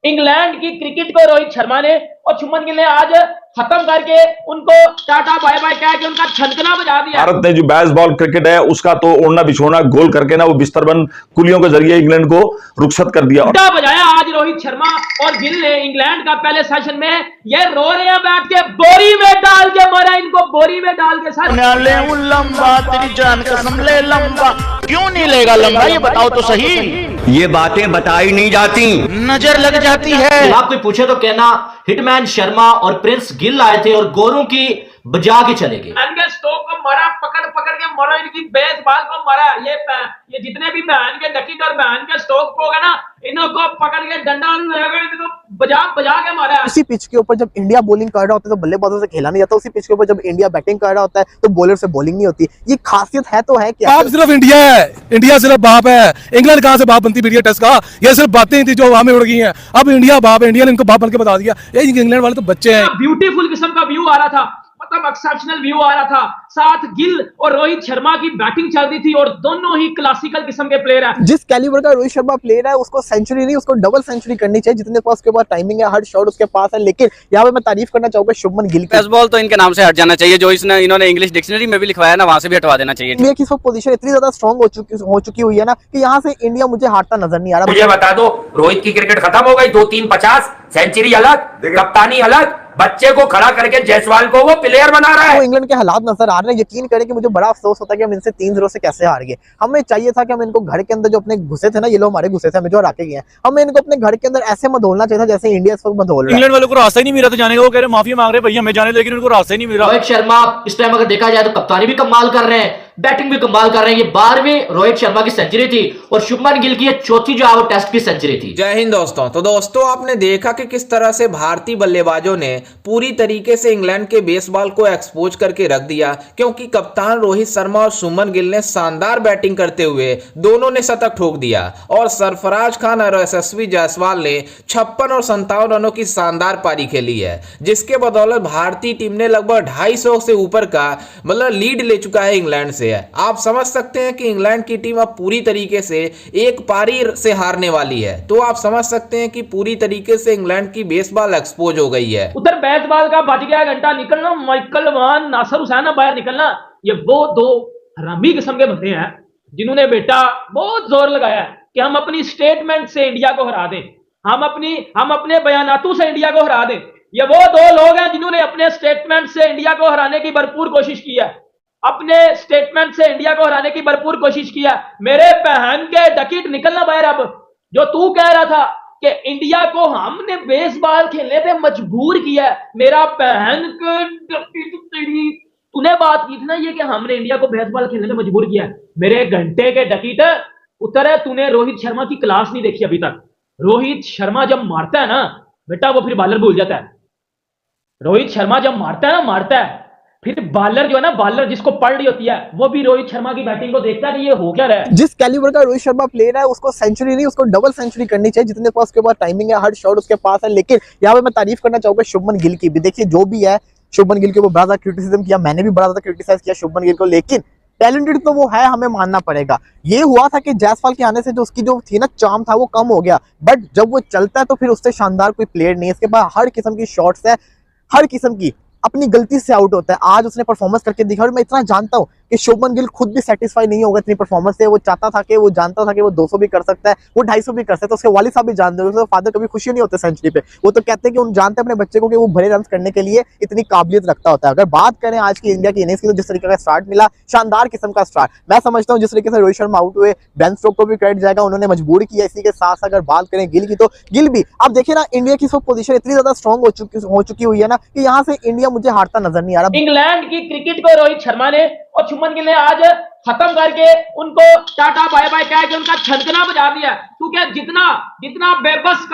England की cricket को रोहित शर्मा ने और शुभमन गिल ने आज खत्म करके उनको टाटा बाय बाय कह के उनका छनकना बजा दिया। भारत ने जो बेसबॉल क्रिकेट है उसका तो ओढ़ना बिछोना गोल करके ना वो बिस्तरबंद कुलियों के जरिए इंग्लैंड को रुखसत कर दिया। घंटा बजाया आज रोहित शर्मा और गिल ने इंग्लैंड का पहले सेशन में। ये रो रहे हैं बैठ के, बोरी में डाल के मारा इनको, बोरी में डाल के। सर लंबा तेरी जान कसम ले लंबा, क्यों नहीं लेगा लंबा ये बताओ तो सही। ये बातें बताई नहीं जाती, नजर लग जाती है। आप कोई पूछे तो कहना हिटमैन शर्मा और प्रिंस गिल आए थे और गोरों की बजा के चले गए। स्टोक को मारा, पकड़ पकड़ के मारा, इनकी बेसबॉल को मारा। ये जितने भी बहन के डकिट और बहन के स्टोक को ना, इनको पकड़ के डंडा इनको बजा बजा के मारा। उसी पिच के ऊपर जब इंडिया बॉलिंग कर रहा होता है तो बल्लेबाजों से खेला नहीं जाता। उसी पिच के ऊपर जब इंडिया बैटिंग कर रहा होता है तो बॉलर से बॉलिंग नहीं होती। ये खासियत है तो है क्या? बाप सिर्फ इंडिया है, इंडिया सिर्फ बाप है। इंग्लैंड कहां से बाप बनती मीडिया टेस्ट का? ये सिर्फ बातें थी जो हमें उड़ गई हैं। अब इंडिया बाप है, इंडिया ने इनको बाप बन के बता दिया। ये इंग्लैंड वाले तो बच्चे हैं। ब्यूटीफुल किस्म का व्यू आ रहा था, मतलब एक्सेप्शनल व्यू आ रहा था। साथ गिल और रोहित शर्मा की बैटिंग चल रही थी और दोनों ही क्लासिकल किस्म के प्लेयर हैं। जिस कैलिबर का रोहित शर्मा प्लेयर है उसको सेंचुरी नहीं, उसको डबल सेंचुरी करनी चाहिए। जितने पास उसके पास टाइमिंग है, हर शॉट उसके पास है। लेकिन यहाँ पे मैं तारीफ करना चाहूंगा शुभमन गिल की। बेसबॉल तो इनके नाम से हट जाना चाहिए, जो इन्होंने इंग्लिश डिक्शनरी में भी लिखवाया ना, वहां से भी हटवा देना चाहिए। इंडिया की पोजीशन इतनी ज्यादा स्ट्रॉन्ग हो चुकी हुई है ना कि यहाँ से इंडिया मुझे हारता नजर नहीं आ रहा। मुझे बता दो, रोहित की क्रिकेट खत्म हो गई? 2-3-50 सेंचुरी अलग, कप्तानी अलग, बच्चे को खड़ा करके जायसवाल को वो प्लेयर बना रहा है। तो इंग्लैंड के हालात नजर आ रहे हैं। यकीन करें कि मुझे बड़ा अफसोस होता है कि हम इनसे 3-0 से कैसे हार गए। हमें चाहिए था कि हम इनको घर के अंदर जो अपने घुसे थे ना, ये लोग हमारे घुसे थे, हमें जो हरा के गए हैं, हमें इनको अपने घर के अंदर ऐसे मधोलना चाहिए था जैसे इंडिया इस वक्त मधोल रहा है। इंग्लैंड वालों को रास्ता ही नहीं मिला था जाने का। वो कह रहे माफी मांग रहे भैया हमें जाने, लेकिन उनको रास्ता ही नहीं मिला। रोहित शर्मा इस टाइम अगर देखा जाए तो कप्तानी भी कमाल कर रहे हैं, बैटिंग भी कमाल कर रहे हैं। ये 12वीं रोहित शर्मा की सेंचुरी थी और शुभमन गिल की ये चौथी जो है टेस्ट की सेंचुरी थी। जय हिंद दोस्तों। तो दोस्तों आपने देखा कि किस तरह से भारतीय बल्लेबाजों ने पूरी तरीके से इंग्लैंड के बेसबॉल को एक्सपोज करके रख दिया, क्योंकि कप्तान रोहित शर्मा और शुभमन गिल ने शानदार बैटिंग करते हुए दोनों ने शतक ठोक दिया और सरफराज खान और यशस्वी जायसवाल ने 56 और 57 रनों की शानदार पारी खेली है, जिसके बदौलत भारतीय टीम ने लगभग 250 से ऊपर का मतलब लीड ले चुका है इंग्लैंड से। आप समझ सकते हैं कि इंग्लैंड की टीम अब पूरी तरीके से एक पारी से हारने वाली है। तो आप समझ सकते हैं कि पूरी तरीके से इंग्लैंड की बेसबॉल एक्सपोज हो गई है। उधर बेसबॉल का बच गया घंटा निकलना, माइकल वान, नासिर हुसैन बाहर निकलना। ये वो दो हरामी किस्म के बंदे हैं जिन्होंने बेटा बहुत जोर लगाया कि हम अपनी स्टेटमेंट से इंडिया को हरा दें, हम अपने बयानातों से इंडिया को हरा दें। ये वो दो लोग हैं जिन्होंने अपने स्टेटमेंट से इंडिया को हराने की भरपूर कोशिश की है, अपने स्टेटमेंट से इंडिया को हराने की भरपूर कोशिश किया। मेरे बहन के डकिट निकलना बाहर। अब जो तू कह रहा था कि इंडिया को हमने बेसबॉल खेलने पे मजबूर किया, मेरा बहन के डकिट तेरी, तूने बात की थी ना ये कि हमने इंडिया को बेसबॉल खेलने पे मजबूर किया। मेरे घंटे के डकिट उतर है, तूने रोहित शर्मा की क्लास नहीं देखी अभी तक। रोहित शर्मा जब मारता है ना बेटा, वो फिर बॉलर भूल जाता है। रोहित शर्मा जब मारता है ना, मारता है, फिर बॉलर जो है ना, बॉलर जिसको पड़ रही होती है, वो भी रोहित शर्मा की बैटिंग को देखता है ये हो क्या रहा है। जिस कैलिबर का रोहित शर्मा प्लेयर है उसको सेंचुरी नहीं, उसको डबल सेंचुरी करनी चाहिए। जितने पास उसके पास टाइमिंग है, हर शॉट उसके पास है। लेकिन यहाँ पे मैं तारीफ करना चाहूंगा शुभमन गिल की भी। देखिए जो भी है, शुभमन गिल के वो बड़ा ज्यादा क्रिटिसिज्म किया, मैंने भी बड़ा ज्यादा क्रिटिसाइज किया शुभमन गिल को, लेकिन टैलेंटेड तो वो है, हमें मानना पड़ेगा। ये हुआ था कि जायसवाल के आने से जो उसकी जो थी ना चार्म था वो कम हो गया, बट जब वो चलता है तो फिर उससे शानदार कोई प्लेयर नहीं है। इसके पास हर किस्म की शॉट्स है, हर किस्म की, अपनी गलती से आउट होता है। आज उसने परफॉर्मेंस करके दिखा और मैं इतना जानता हूं कि शुभमन गिल खुद भी सेटिस्फाई नहीं होगा इतनी परफॉर्मेंस से। वो चाहता था कि वो जानता था कि वो 200 भी कर सकता है, वो 250 भी कर सकता है। उसके वालिद साहब भी जानते हैं, उसके फादर कभी खुशी नहीं होते सेंचुरी पे। वो तो कहते हैं कि उन जानते हैं अपने बच्चे को कि वो भरे रन करने के लिए इतनी काबिलियत रखता होता है। अगर बात करें आज की इंडिया की इनिंग्स की, तो जिस तरीके का स्टार्ट मिला, शानदार किस्म का स्टार्ट। मैं समझता हूँ जिस तरीके से रोहित शर्मा आउट हुए, बेन स्टोक्स को भी क्रेडिट जाएगा, उन्होंने मजबूर किया। इसी के साथ अगर बात करें गिल की, तो गिल भी आप देखिए ना, इंडिया की पोजीशन इतनी ज्यादा स्ट्रॉन्ग हो चुकी हुई है ना कि यहाँ से इंडिया मुझे हारता नजर नहीं आ रहा। इंग्लैंड की क्रिकेट को रोहित शर्मा ने और शुभमन गिल ने आज खत्म करके उनको टाटा बाय बाय कह के उनका छनकना बजा दिया। तू क्या जितना बेबस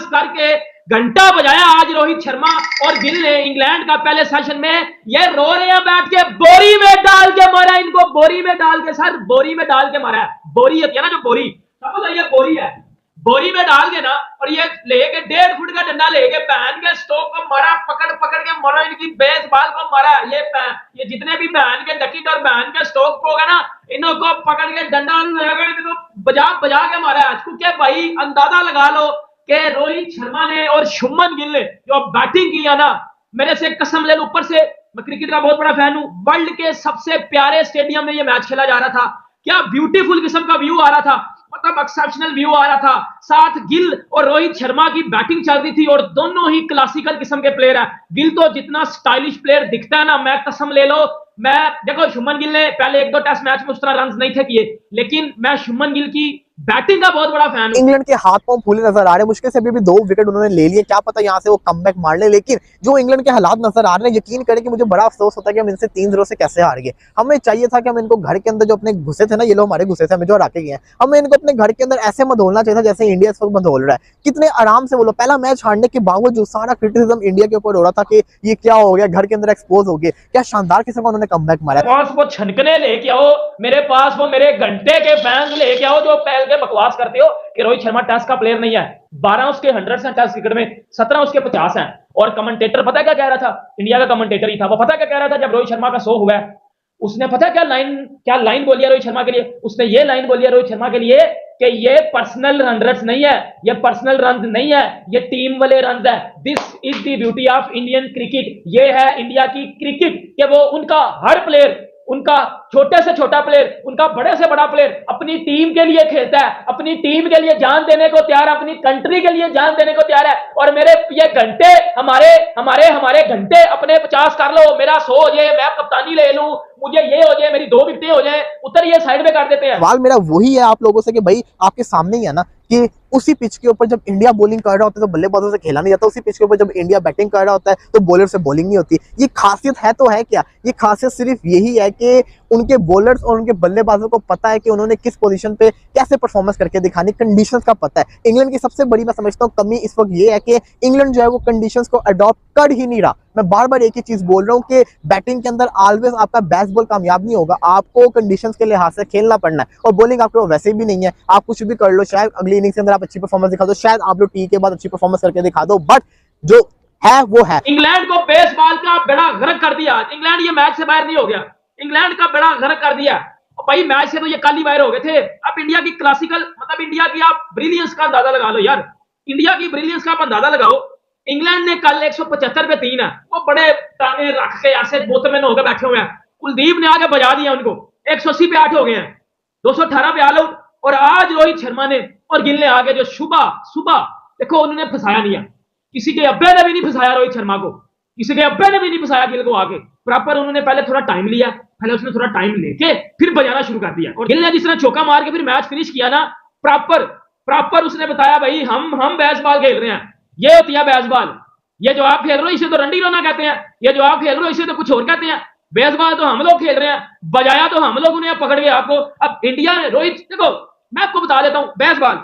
करके घंटा बजाया आज रोहित शर्मा और गिल ने इंग्लैंड का पहले सेशन में। ये रो रहे हैं बैठ के, बोरी में डाल के मारा इनको, बोरी में डाल के, सर बोरी में डाल के मारा है। बोरी होती है ना जो बोरी, समझ ये बोरी है, बोरी में डाल के ना, और ये लेके 1.5 फुट का डंडा लेके बहन के स्टोक को मारा, पकड़ पकड़ के मारा, इनकी बेसबॉल को मारा। ये जितने भी बहन के डकिट और बहन के स्टोक को ना, इनको पकड़ के डंडा इनको बजा बजा के मारा है। क्योंकि भाई अंदाजा लगा लो कि रोहित शर्मा ने और शुभमन गिल ने जो बैटिंग की है ना, मेरे से कसम ले लो, ऊपर से मैं क्रिकेट का बहुत बड़ा फैन हूं, वर्ल्ड के सबसे प्यारे स्टेडियम में ये मैच खेला जा रहा था। क्या ब्यूटीफुल किस्म का व्यू आ रहा था, मतलब एक्सेप्शनल व्यू आ रहा था। साथ गिल और रोहित शर्मा की बैटिंग चल रही थी और दोनों ही क्लासिकल किस्म के प्लेयर हैं। गिल तो जितना स्टाइलिश प्लेयर दिखता है ना, मैं कसम ले लो, मैं देखो शुभमन गिल ने पहले 1-2 टेस्ट मैच में उस तरह रन नहीं थे किए, लेकिन मैं शुभमन गिल की बैटिंग का बहुत बड़ा फैन हूं। इंग्लैंड के हाथ पांव फूले नजर आ रहे हैं, मुश्किल से अभी 2 विकेट उन्होंने ले लिए, क्या पता यहाँ से वो कमबैक मार ले, लेकिन जो इंग्लैंड के हालात नजर आ रहे हैं, यकीन करें कि मुझे बड़ा अफसोस होता है कि हम इनसे 3-0 से कैसे हार गए। हमें चाहिए था कि हम इनको घर के अंदर जो अपने घुसे थे ना, ये लोग हमारे घुसे थे, हमें जो हरा के गए हैं, हमें इनको अपने घर के अंदर ऐसे मधोलना चाहिए था जैसे इंडिया इस वक्त मधोल रहा है। कितने आराम से बोलो, पहला मैच हारने के बावजूद सारा क्रिटिसिज्म इंडिया के ऊपर हो रहा था कि ये क्या हो गया, घर के अंदर एक्सपोज हो गए। क्या शानदार किस्म का उन्होंने कमबैक मारा। पास वो छनकने लेके आओ, मेरे पास वो मेरे घंटे के फैंस लेके आओ जो पहल के बकवास करते हो कि रोहित शर्मा टेस्ट का प्लेयर नहीं है। 12 उसके 100 हैं टेस्ट क्रिकेट में, 17 उसके 50 हैं। और कमेंटेटर पता क्या कह रहा था, इंडिया का कमेंटेटर ही था, वो पता क्या कह रहा था जब रोहित शर्मा का 100 हुआ है, उसने पता क्या लाइन बोली है रोहित शर्मा के लिए, उसने ये लाइन बोली है रोहित शर्मा के लिए कि ये पर्सनल रन्स नहीं है, ये पर्सनल रन नहीं है, ये टीम वाले रन है। This is the beauty of Indian cricket. ये है इंडिया की क्रिकेट कि वो उनका हर प्लेयर, उनका छोटे से छोटा प्लेयर, उनका बड़े से बड़ा प्लेयर अपनी टीम के लिए खेलता है, अपनी टीम के लिए जान देने को तैयार है, अपनी कंट्री के लिए जान देने को तैयार है। और मेरे ये घंटे हमारे घंटे अपने 50 कर लो, मेरा 100 हो जाए, मैं कप्तानी ले लूं, मुझे ये हो जाए, मेरी 2 विकेटें हो जाए, उतर ये साइड में कर देते हैं। सवाल मेरा वही है आप लोगों से कि भाई आपके सामने ही है ना कि उसी पिच के ऊपर जब इंडिया बॉलिंग कर रहा होता है तो बल्लेबाजों से खेला नहीं जाता, उसी पिच के ऊपर जब इंडिया बैटिंग कर रहा होता है तो बॉलर से बॉलिंग नहीं होती। ये खासियत है तो है क्या? ये खासियत सिर्फ यही है कि उनके बॉलर्स और उनके बल्लेबाजों को पता है कि उन्होंने किस पोजीशन पे कैसे परफॉर्मेंस करके दिखानी, कंडीशंस का पता है। इंग्लैंड की सबसे बड़ी मैं समझता हूँ कमी इस वक्त ये है कि इंग्लैंड जो है वो कंडीशंस को अडॉप्ट कर ही नहीं रहा। मैं बार बार एक ही चीज बोल रहा हूँ कि बैटिंग के अंदर ऑलवेज आपका बेस्ट बॉल कामयाब नहीं होगा, आपको कंडीशंस के लिहाज से खेलना पड़ना है। और बॉलिंग आपके वैसे भी नहीं है, आप कुछ भी कर लो, शायद अगली इनिंग्स के अंदर आप अच्छी परफॉर्मेंस दिखा दो, शायद आप लोग टी के बाद अच्छी परफॉर्मेंस करके दिखा दो, बट जो है वो है। इंग्लैंड को बेसबॉल का बेड़ा गर्क कर दिया, इंग्लैंड ये मैच से बाहर नहीं हो गया, इंग्लैंड का बेड़ा गर्क कर दिया। और भाई मैच से तो ये कल ही बाहर हो गए थे। अब इंडिया की क्लासिकल, मतलब इंडिया की आप ब्रिलियंस का अंदाजा लगा लो यार, इंडिया की ब्रिलियंस का आप अंदाजा लगाओ। इंग्लैंड ने कल 175 पे 3 है, वो बड़े टांगे रख के ऐसे बोतल में होकर बैठे हुए हैं, कुलदीप ने आगे बजा दिया उनको, 180 पे 8 हो गए हैं, 218 पे ऑल आउट। और आज रोहित शर्मा ने और गिल ने आगे जो सुबह देखो उन्होंने फंसाया नहीं है, किसी के अब्बे ने भी नहीं फंसाया रोहित शर्मा को, किसी के अब्बे ने भी नहीं फंसाया गिल को आगे। प्रॉपर उन्होंने पहले थोड़ा टाइम लिया, पहले उसने थोड़ा टाइम लेके फिर बजाना शुरू कर दिया। और गिल ने जिस तरह चौका मार के फिर मैच फिनिश किया ना, प्रॉपर उसने बताया भाई हम बेसबॉल खेल रहे हैं, ये होती है बेसबॉल, ये जो आप खेल रहे हो इसे तो रंडी रोना कहते हैं, ये जो आप खेल रहे हो इसे तो कुछ और कहते हैं, बेसबॉल तो हम लोग खेल रहे हैं, बजाया तो हम लोग उन्हें पकड़ गए आपको। अब इंडिया ने रोहित, देखो मैं आपको बता देता हूं, बेसबॉल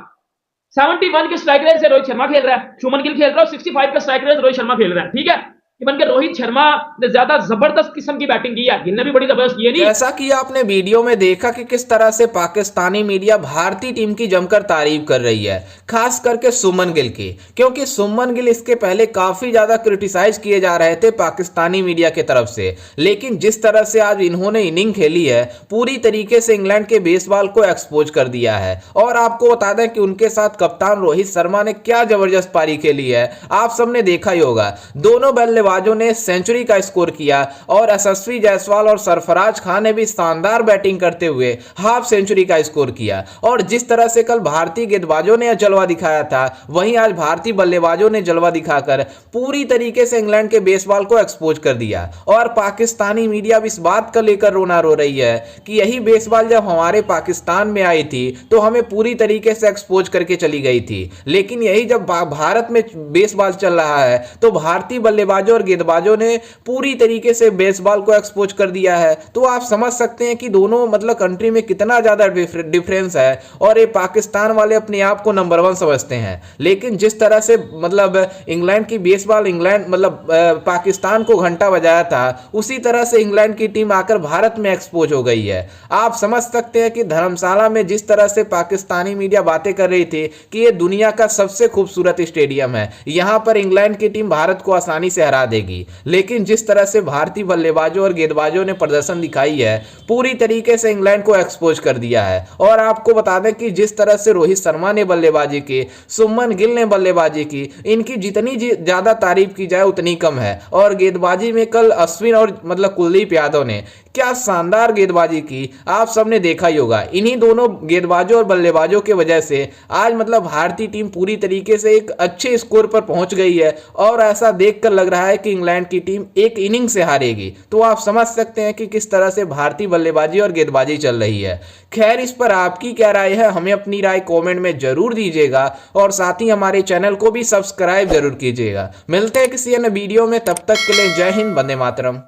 71 के स्ट्राइक रेट से रोहित शर्मा खेल रहा है, शुभमन गिल खेल रहा है, 65 का स्ट्राइक रेट रोहित शर्मा खेल रहा है, ठीक है। इवन के रोहित शर्मा ने ज्यादा जबरदस्त किस्म की बैटिंग की है, गिल ने भी बड़ी जबरदस्त की है। नहीं जैसा कि आपने वीडियो में देखा कि किस तरह से पाकिस्तानी मीडिया भारतीय टीम की जमकर तारीफ कर रही है, खास करके सुमन गिल की, क्योंकि सुमन गिल इसके पहले काफी ज्यादा क्रिटिसाइज किए जा रहे थे पाकिस्तानी मीडिया की तरफ से, लेकिन जिस तरह से आज इन्होंने इनिंग खेली है पूरी तरीके से इंग्लैंड के बेसबॉल को एक्सपोज कर दिया है। और आपको बता दें कि उनके साथ कप्तान रोहित शर्मा ने क्या जबरदस्त पारी खेली है, आप सबने देखा ही होगा। दोनों बल्लेबाजों ने सेंचुरी का स्कोर किया और यशस्वी जायसवाल और सरफराज खान ने भी शानदार बैटिंग करते हुए हाफ सेंचुरी का स्कोर किया। और जिस तरह से कल भारतीय गेंदबाजों ने जलवा दिखाया था, वहीं आज भारतीय बल्लेबाजों ने जलवा दिखाकर पूरी तरीके से इंग्लैंड के बेसबॉल को एक्सपोज कर दिया। और पाकिस्तानी मीडिया भी इस बात का लेकर रोना रो रही है कि यही बेसबॉल जब हमारे पाकिस्तान में आई थी तो हमें पूरी तरीके से एक्सपोज करके चली गई थी, लेकिन यही जब भारत में बेसबॉल चल रहा है तो भारतीय बल्लेबाजों और गेंदबाजों ने पूरी तरीके से बेसबॉल को एक्सपोज कर दिया है। तो आप समझ सकते हैं कि दोनों मतलब कंट्री में कितना ज्यादा डिफरेंस है। और ये पाकिस्तान वाले अपने आप को नंबर 1 समझते हैं, लेकिन जिस तरह से मतलब इंग्लैंड की बेसबॉल इंग्लैंड मतलब पाकिस्तान को घंटा बजाया था, उसी तरह से इंग्लैंड की टीम आकर भारत में एक्सपोज हो गई है। आप समझ सकते हैं कि धर्मशाला में जिस तरह से पाकिस्तानी मीडिया बातें कर रही थी कि ये दुनिया का सबसे खूबसूरत स्टेडियम है, यहां पर इंग्लैंड की टीम भारत को आसानी से हरा हिला देगी। लेकिन जिस तरह से भारतीय बल्लेबाजों और गेंदबाजों ने प्रदर्शन दिखाई है, पूरी तरीके से इंग्लैंड को एक्सपोज कर दिया है। और आपको बता दें कि जिस तरह से रोहित शर्मा ने बल्लेबाजी की, शुभमन गिल ने बल्लेबाजी की, इनकी जितनी ज्यादा तारीफ की जाए उतनी कम है। और गेंदबाजी में कल अश्विन और कुलदीप यादव ने क्या शानदार गेंदबाजी की, आप सबने देखा ही होगा। इन्हीं दोनों गेंदबाजों और बल्लेबाजों की वजह से आज भारतीय टीम पूरी तरीके से एक अच्छे स्कोर पर पहुंच गई है और ऐसा देखकर लग रहा है कि इंग्लैंड की टीम एक इनिंग से हारेगी। तो आप समझ सकते हैं कि किस तरह से भारतीय बल्लेबाजी और गेंदबाजी चल रही है। खैर, इस पर आपकी क्या राय है, हमें अपनी राय कमेंट में जरूर दीजिएगा और साथ ही हमारे चैनल को भी सब्सक्राइब जरूर कीजिएगा। मिलते हैं किसी अन्य वीडियो में, तब तक के लिए जय हिंद, वंदे मातरम।